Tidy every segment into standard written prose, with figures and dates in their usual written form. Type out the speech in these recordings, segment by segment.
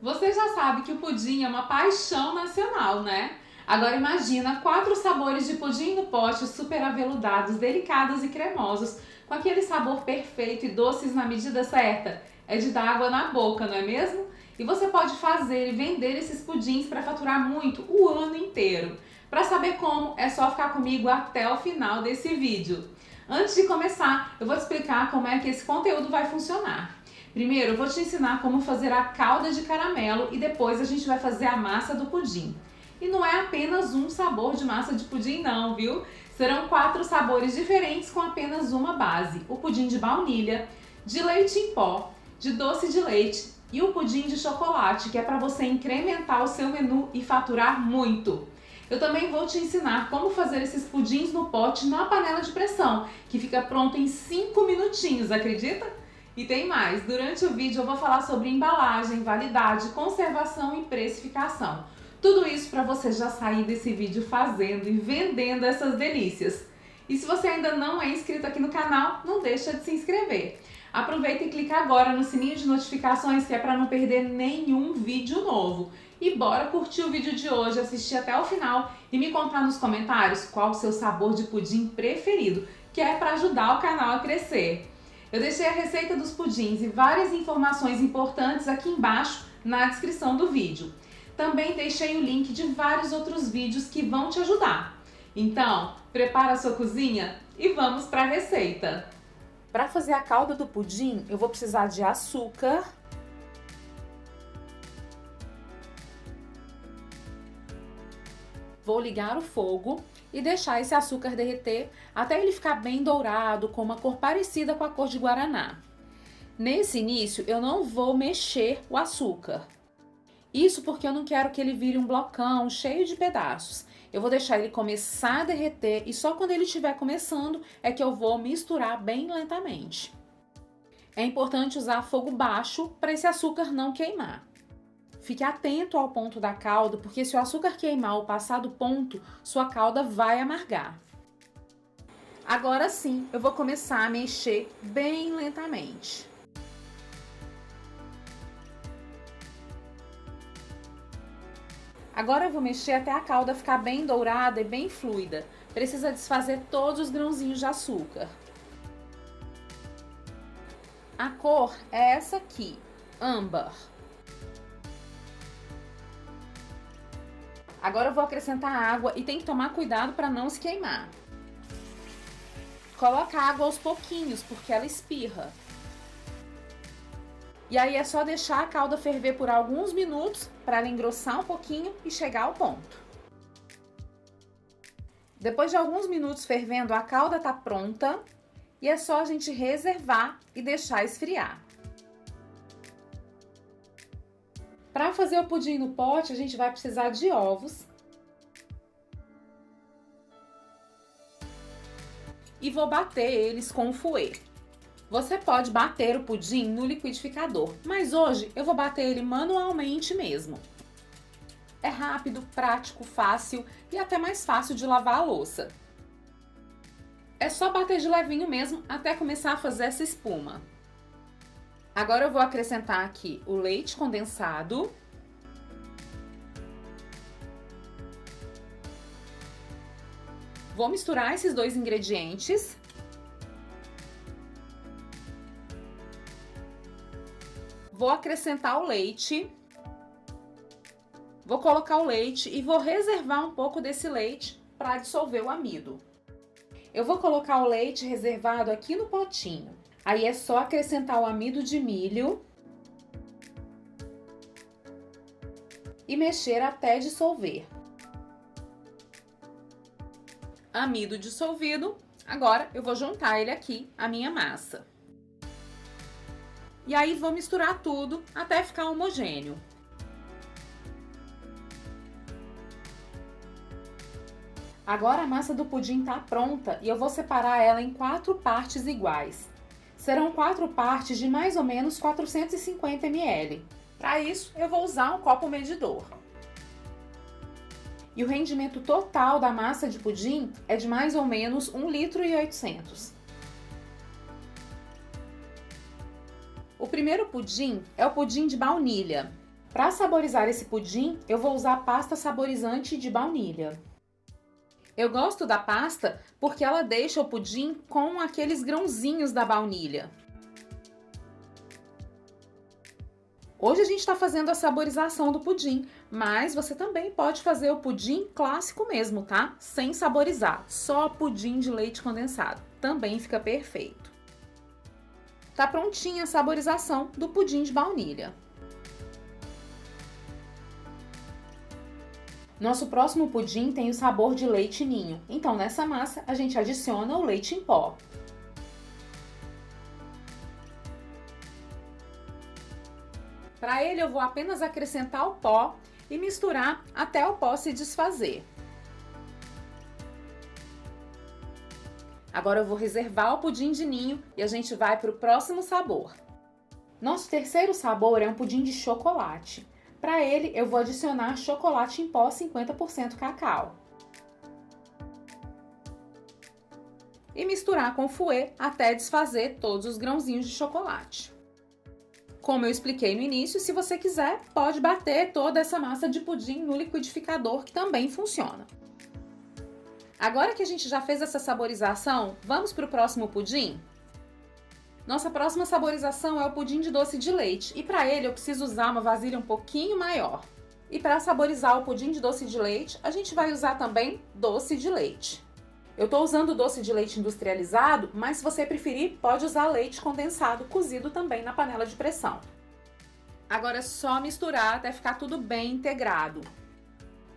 Você já sabe que o pudim é uma paixão nacional, né? Agora imagina 4 sabores de pudim no pote super aveludados, delicados e cremosos, com aquele sabor perfeito e doces na medida certa. É de dar água na boca, não é mesmo? E você pode fazer e vender esses pudins para faturar muito o ano inteiro. Para saber como, é só ficar comigo até o final desse vídeo. Antes de começar, eu vou te explicar como é que esse conteúdo vai funcionar. Primeiro, eu vou te ensinar como fazer a calda de caramelo e depois a gente vai fazer a massa do pudim. E não é apenas um sabor de massa de pudim não, viu? Serão 4 sabores diferentes com apenas uma base. O pudim de baunilha, de leite em pó, de doce de leite e o pudim de chocolate, que é para você incrementar o seu menu e faturar muito. Eu também vou te ensinar como fazer esses pudins no pote na panela de pressão, que fica pronto em 5 minutinhos, acredita? E tem mais, durante o vídeo eu vou falar sobre embalagem, validade, conservação e precificação. Tudo isso para você já sair desse vídeo fazendo e vendendo essas delícias. E se você ainda não é inscrito aqui no canal, não deixa de se inscrever. Aproveita e clica agora no sininho de notificações que é para não perder nenhum vídeo novo. E bora curtir o vídeo de hoje, assistir até o final e me contar nos comentários qual o seu sabor de pudim preferido, que é para ajudar o canal a crescer. Eu deixei a receita dos pudins e várias informações importantes aqui embaixo na descrição do vídeo. Também deixei o link de vários outros vídeos que vão te ajudar. Então, prepara a sua cozinha e vamos para a receita. Para fazer a calda do pudim, eu vou precisar de açúcar, vou ligar o fogo e deixar esse açúcar derreter até ele ficar bem dourado, com uma cor parecida com a cor de guaraná. Nesse início, eu não vou mexer o açúcar. Isso porque eu não quero que ele vire um blocão cheio de pedaços. Eu vou deixar ele começar a derreter e só quando ele estiver começando é que eu vou misturar bem lentamente. É importante usar fogo baixo para esse açúcar não queimar. Fique atento ao ponto da calda, porque se o açúcar queimar ou passar do ponto, sua calda vai amargar. Agora sim, eu vou começar a mexer bem lentamente. Agora eu vou mexer até a calda ficar bem dourada e bem fluida. Precisa desfazer todos os grãozinhos de açúcar. A cor é essa aqui, âmbar. Agora eu vou acrescentar água e tem que tomar cuidado para não se queimar. Coloca a água aos pouquinhos, porque ela espirra. E aí é só deixar a calda ferver por alguns minutos para ela engrossar um pouquinho e chegar ao ponto. Depois de alguns minutos fervendo, a calda está pronta e é só a gente reservar e deixar esfriar. Para fazer o pudim no pote, a gente vai precisar de ovos. E vou bater eles com o fouet. Você pode bater o pudim no liquidificador, mas hoje eu vou bater ele manualmente mesmo. É rápido, prático, fácil e até mais fácil de lavar a louça. É só bater de levinho mesmo até começar a fazer essa espuma. Agora eu vou acrescentar aqui o leite condensado. Vou misturar esses dois ingredientes. Vou acrescentar o leite. Vou colocar o leite e vou reservar um pouco desse leite para dissolver o amido. Eu vou colocar o leite reservado aqui no potinho. Aí é só acrescentar o amido de milho e mexer até dissolver. Amido dissolvido, agora eu vou juntar ele aqui, a minha massa. E aí vou misturar tudo até ficar homogêneo. Agora a massa do pudim está pronta e eu vou separar ela em 4 partes iguais. Serão 4 partes de mais ou menos 450 ml. Para isso, eu vou usar um copo medidor. E o rendimento total da massa de pudim é de mais ou menos 1,8 litro. O primeiro pudim é o pudim de baunilha. Para saborizar esse pudim, eu vou usar pasta saborizante de baunilha. Eu gosto da pasta porque ela deixa o pudim com aqueles grãozinhos da baunilha. Hoje a gente está fazendo a saborização do pudim, mas você também pode fazer o pudim clássico mesmo, tá? Sem saborizar, só pudim de leite condensado. Também fica perfeito. Tá prontinha a saborização do pudim de baunilha. Nosso próximo pudim tem o sabor de leite ninho, então nessa massa a gente adiciona o leite em pó. Para ele eu vou apenas acrescentar o pó e misturar até o pó se desfazer. Agora eu vou reservar o pudim de ninho e a gente vai para o próximo sabor. Nosso terceiro sabor é um pudim de chocolate. Para ele, eu vou adicionar chocolate em pó 50% cacau. E misturar com fouet até desfazer todos os grãozinhos de chocolate. Como eu expliquei no início, se você quiser, pode bater toda essa massa de pudim no liquidificador, que também funciona. Agora que a gente já fez essa saborização, vamos para o próximo pudim? Nossa próxima saborização é o pudim de doce de leite e para ele eu preciso usar uma vasilha um pouquinho maior. E para saborizar o pudim de doce de leite, a gente vai usar também doce de leite. Eu estou usando doce de leite industrializado, mas se você preferir, pode usar leite condensado cozido também na panela de pressão. Agora é só misturar até ficar tudo bem integrado.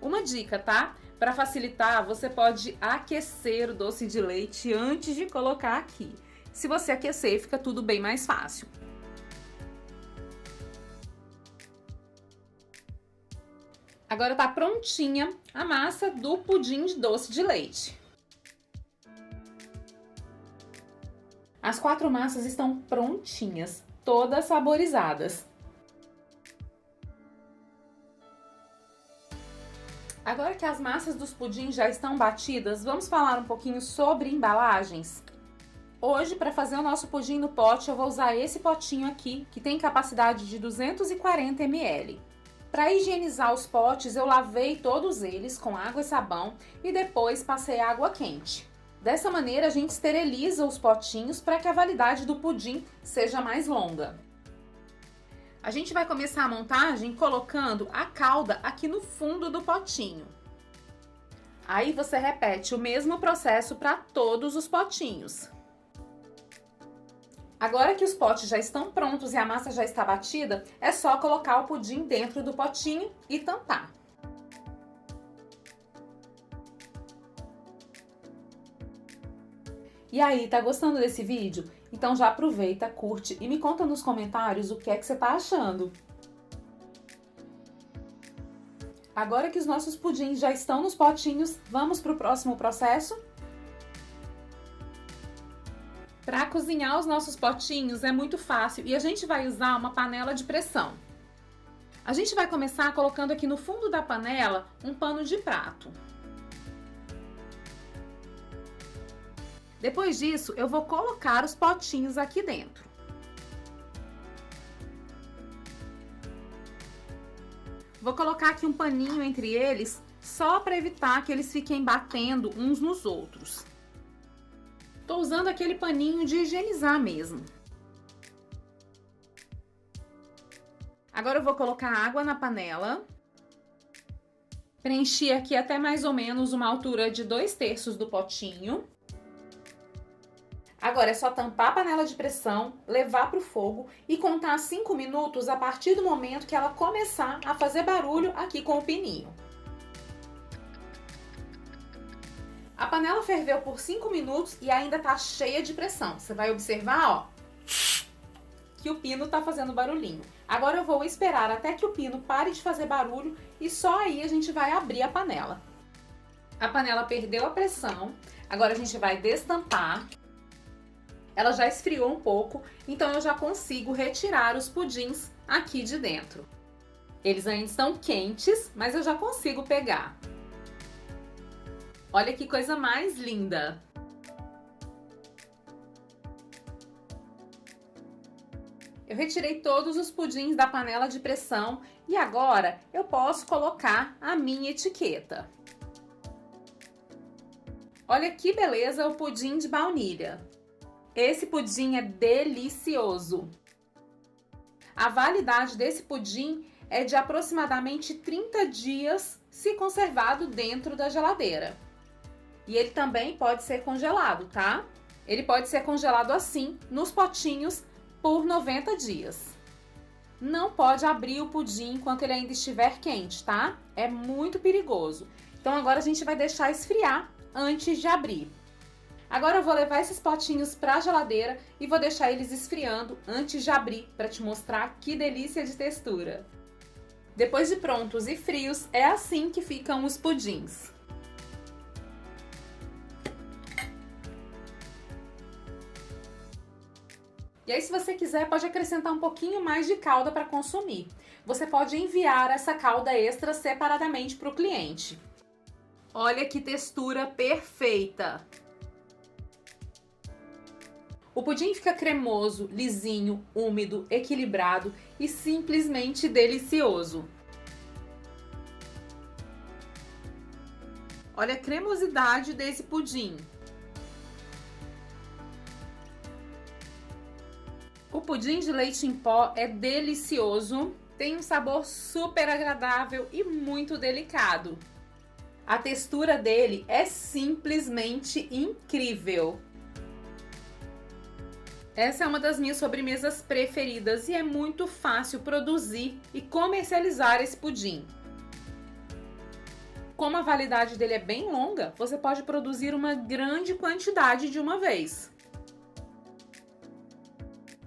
Uma dica, tá? Para facilitar, você pode aquecer o doce de leite antes de colocar aqui. Se você aquecer, fica tudo bem mais fácil. Agora tá prontinha a massa do pudim de doce de leite. As 4 massas estão prontinhas, todas saborizadas. Agora que as massas dos pudins já estão batidas, vamos falar um pouquinho sobre embalagens? Hoje, para fazer o nosso pudim no pote, eu vou usar esse potinho aqui, que tem capacidade de 240 ml. Para higienizar os potes, eu lavei todos eles com água e sabão e depois passei água quente. Dessa maneira, a gente esteriliza os potinhos para que a validade do pudim seja mais longa. A gente vai começar a montagem colocando a calda aqui no fundo do potinho. Aí você repete o mesmo processo para todos os potinhos. Agora que os potes já estão prontos e a massa já está batida, é só colocar o pudim dentro do potinho e tampar. E aí, tá gostando desse vídeo? Então já aproveita, curte e me conta nos comentários o que é que você tá achando. Agora que os nossos pudins já estão nos potinhos, vamos para o próximo processo? Para cozinhar os nossos potinhos é muito fácil e a gente vai usar uma panela de pressão. A gente vai começar colocando aqui no fundo da panela um pano de prato. Depois disso, eu vou colocar os potinhos aqui dentro. Vou colocar aqui um paninho entre eles, só para evitar que eles fiquem batendo uns nos outros. Tô usando aquele paninho de higienizar mesmo. Agora eu vou colocar água na panela. Preenchi aqui até mais ou menos uma altura de 2/3 do potinho. Agora é só tampar a panela de pressão, levar para o fogo e contar 5 minutos a partir do momento que ela começar a fazer barulho aqui com o pininho. A panela ferveu por 5 minutos e ainda tá cheia de pressão. Você vai observar, ó, que o pino tá fazendo barulhinho. Agora eu vou esperar até que o pino pare de fazer barulho e só aí a gente vai abrir a panela. A panela perdeu a pressão, agora a gente vai destampar. Ela já esfriou um pouco, então eu já consigo retirar os pudins aqui de dentro. Eles ainda estão quentes, mas eu já consigo pegar. Olha que coisa mais linda! Eu Eu retirei todos os pudins da panela de pressão e agora eu posso colocar a minha etiqueta. Olha que beleza o pudim de baunilha. Esse pudim é delicioso. A validade desse pudim é de aproximadamente 30 dias se conservado dentro da geladeira. E ele também pode ser congelado, tá? Ele pode ser congelado assim, nos potinhos, por 90 dias. Não pode abrir o pudim enquanto ele ainda estiver quente, tá? É muito perigoso. Então agora a gente vai deixar esfriar antes de abrir. Agora eu vou levar esses potinhos para a geladeira e vou deixar eles esfriando antes de abrir para te mostrar que delícia de textura. Depois de prontos e frios, é assim que ficam os pudins. E aí, se você quiser, pode acrescentar um pouquinho mais de calda para consumir. Você pode enviar essa calda extra separadamente para o cliente. Olha que textura perfeita! O pudim fica cremoso, lisinho, úmido, equilibrado e simplesmente delicioso. Olha a cremosidade desse pudim. O pudim de leite em pó é delicioso, tem um sabor super agradável e muito delicado. A textura dele é simplesmente incrível. Essa é uma das minhas sobremesas preferidas e é muito fácil produzir e comercializar esse pudim. Como a validade dele é bem longa, você pode produzir uma grande quantidade de uma vez.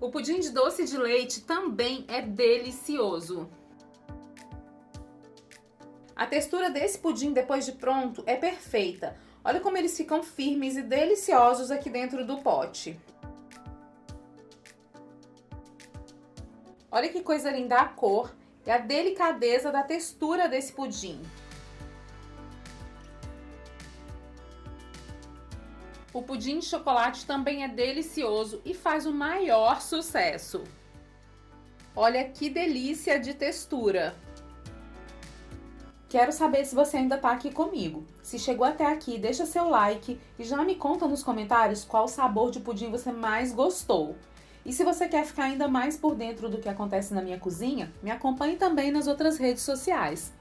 O pudim de doce de leite também é delicioso. A textura desse pudim depois de pronto é perfeita. Olha como eles ficam firmes e deliciosos aqui dentro do pote. Olha que coisa linda a cor e a delicadeza da textura desse pudim. O pudim de chocolate também é delicioso e faz o maior sucesso. Olha que delícia de textura! Quero saber se você ainda está aqui comigo. Se chegou até aqui, deixa seu like e já me conta nos comentários qual sabor de pudim você mais gostou. E se você quer ficar ainda mais por dentro do que acontece na minha cozinha, me acompanhe também nas outras redes sociais.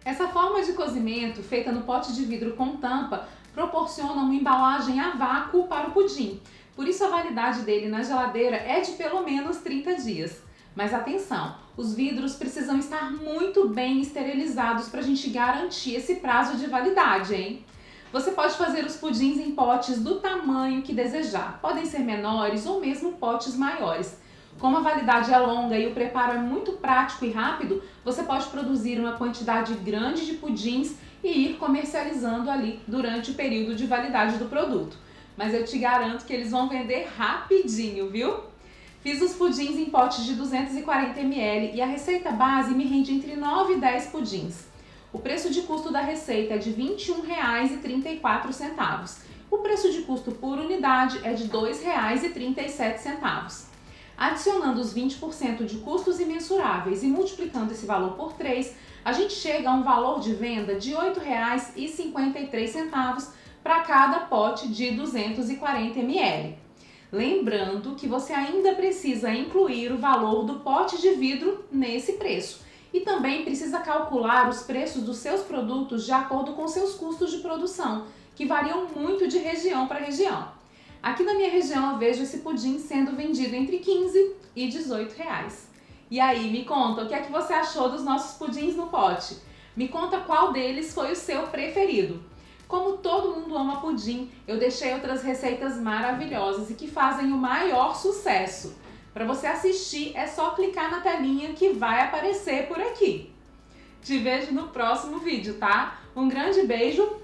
Essa forma de cozimento, feita no pote de vidro com tampa, proporciona uma embalagem a vácuo para o pudim. Por isso a validade dele na geladeira é de pelo menos 30 dias. Mas atenção, os vidros precisam estar muito bem esterilizados para a gente garantir esse prazo de validade, hein? Você pode fazer os pudins em potes do tamanho que desejar. Podem ser menores ou mesmo potes maiores. Como a validade é longa e o preparo é muito prático e rápido, você pode produzir uma quantidade grande de pudins e ir comercializando ali durante o período de validade do produto. Mas eu te garanto que eles vão vender rapidinho, viu? Fiz os pudins em potes de 240 ml e a receita base me rende entre 9 e 10 pudins. O preço de custo da receita é de R$ 21,34. O preço de custo por unidade é de R$ 2,37. Adicionando os 20% de custos imensuráveis e multiplicando esse valor por 3, a gente chega a um valor de venda de R$ 8,53 para cada pote de 240 ml. Lembrando que você ainda precisa incluir o valor do pote de vidro nesse preço. E também precisa calcular os preços dos seus produtos de acordo com seus custos de produção, que variam muito de região para região. Aqui na minha região eu vejo esse pudim sendo vendido entre 15 e 18 reais. E aí, me conta, o que é que você achou dos nossos pudins no pote? Me conta qual deles foi o seu preferido. Como todo mundo ama pudim, eu deixei outras receitas maravilhosas e que fazem o maior sucesso. Para você assistir, é só clicar na telinha que vai aparecer por aqui. Te vejo no próximo vídeo, tá? Um grande beijo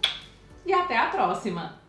e até a próxima!